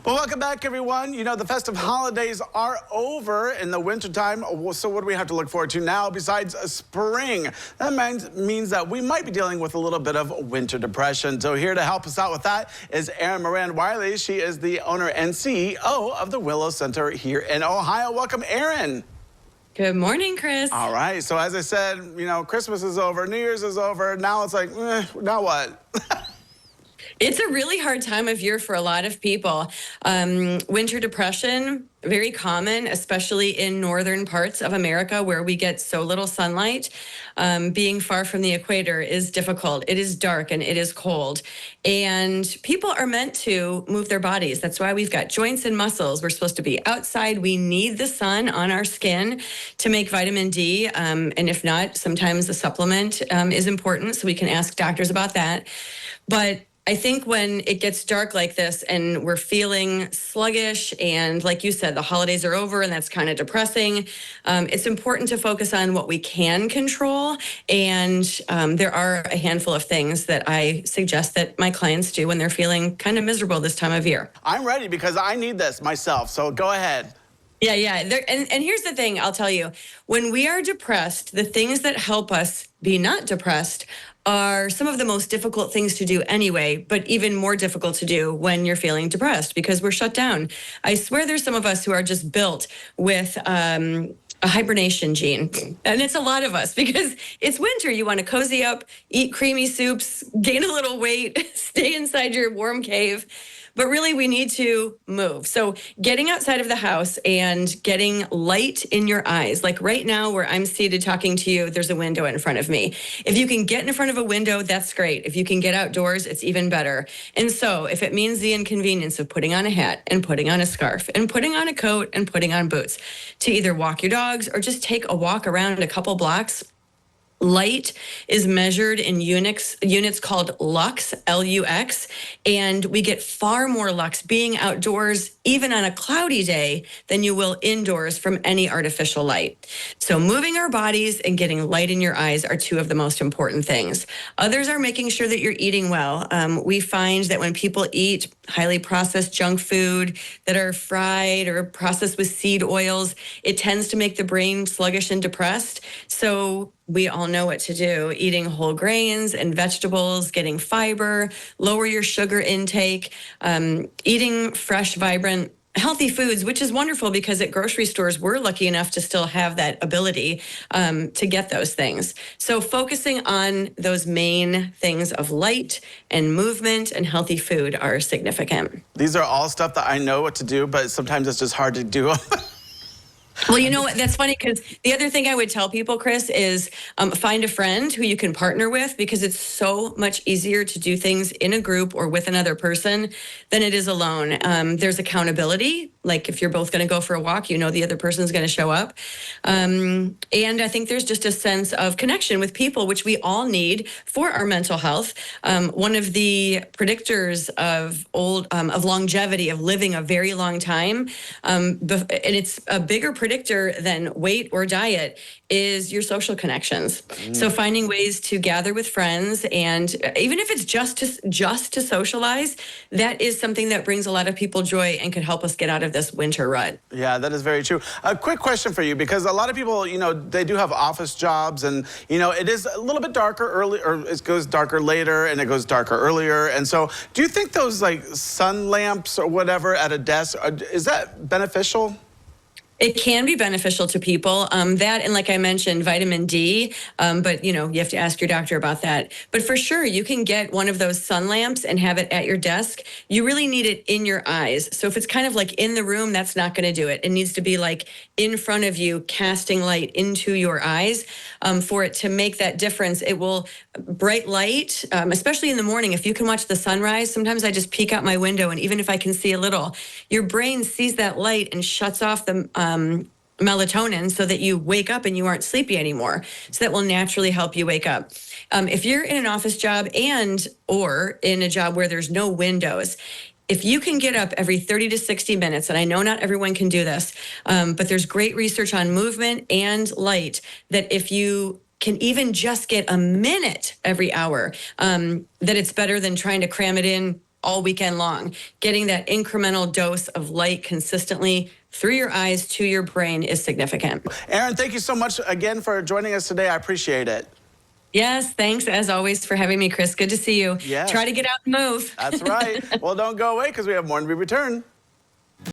Well, welcome back, everyone. You know, the festive holidays are over in the wintertime. So what do we have to look forward to now besides spring? That means that we might be dealing with a little bit of winter depression. So here to help us out with that is Erin Moran-Wiley. She is the owner and CEO of the Willow Center here in Ohio. Welcome, Erin. Good morning, Chris. All right. So as I said, you know, Christmas is over, New Year's is over. Now it's like, now what? It's a really hard time of year for a lot of people. Winter depression, very common, especially in northern parts of America where we get so little sunlight. Being far from the equator is difficult. It is dark and it is cold. And people are meant to move their bodies. That's why we've got joints and muscles. We're supposed to be outside. We need the sun on our skin to make vitamin D. And if not, sometimes a supplement is important. So we can ask doctors about that. But I think when it gets dark like this and we're feeling sluggish and like you said, the holidays are over and that's kind of depressing, it's important to focus on what we can control. And there are a handful of things that I suggest that my clients do when they're feeling kind of miserable this time of year. I'm ready because I need this myself. So go ahead. Yeah. And here's the thing I'll tell you. When we are depressed, the things that help us be not depressed are some of the most difficult things to do anyway, but even more difficult to do when you're feeling depressed because we're shut down. I swear there's some of us who are just built with a hibernation gene. And it's a lot of us because it's winter. You want to cozy up, eat creamy soups, gain a little weight, stay inside your warm cave. But really, we need to move. So getting outside of the house and getting light in your eyes. Like right now where I'm seated talking to you, there's a window in front of me. If you can get in front of a window, that's great. If you can get outdoors, it's even better. And so if it means the inconvenience of putting on a hat and putting on a scarf and putting on a coat and putting on boots to either walk your dogs or just take a walk around a couple blocks, light is measured in units called lux, L-U-X, and we get far more lux being outdoors, even on a cloudy day, than you will indoors from any artificial light. So moving our bodies and getting light in your eyes are two of the most important things. Others are making sure that you're eating well. We find that when people eat highly processed junk food that are fried or processed with seed oils, it tends to make the brain sluggish and depressed. So we all know what to do. Eating whole grains and vegetables, getting fiber, lower your sugar intake, eating fresh, vibrant, healthy foods, which is wonderful because at grocery stores, we're lucky enough to still have that ability to get those things. So focusing on those main things of light and movement and healthy food are significant. These are all stuff that I know what to do, but sometimes it's just hard to do. Well, you know what? That's funny because the other thing I would tell people, Chris, is find a friend who you can partner with because it's so much easier to do things in a group or with another person than it is alone. There's accountability. Like if you're both going to go for a walk, you know the other person's going to show up. And I think there's just a sense of connection with people, which we all need for our mental health. One of the predictors of longevity, of living a very long time, and it's a bigger predictor than weight or diet, is your social connections. So finding ways to gather with friends, and even if it's just to socialize, that is something that brings a lot of people joy and could help us get out of this winter rut. Yeah, that is very true. A quick question for you, because a lot of people, you know, they do have office jobs, and you know, it is a little bit darker early, or it goes darker later, and it goes darker earlier. And so, do you think those like sun lamps or whatever at a desk, is that beneficial? It can be beneficial to people, that, and like I mentioned, vitamin D, but you know, you have to ask your doctor about that. But for sure, you can get one of those sun lamps and have it at your desk. You really need it in your eyes. So if it's kind of like in the room, that's not going to do it. It needs to be like in front of you, casting light into your eyes for it to make that difference. It will, bright light, especially in the morning, if you can watch the sunrise. Sometimes I just peek out my window, and even if I can see a little, your brain sees that light and shuts off the melatonin so that you wake up and you aren't sleepy anymore. So that will naturally help you wake up. If you're in an office job or in a job where there's no windows, if you can get up every 30 to 60 minutes, and I know not everyone can do this, but there's great research on movement and light, that if you can even just get a minute every hour, that it's better than trying to cram it in all weekend long. Getting that incremental dose of light consistently through your eyes to your brain is significant. Erin, thank you so much again for joining us today. I appreciate it. Yes, thanks as always for having me, Chris. Good to see you. Yes. Try to get out and move. That's right. Well, don't go away because we have more to be returned.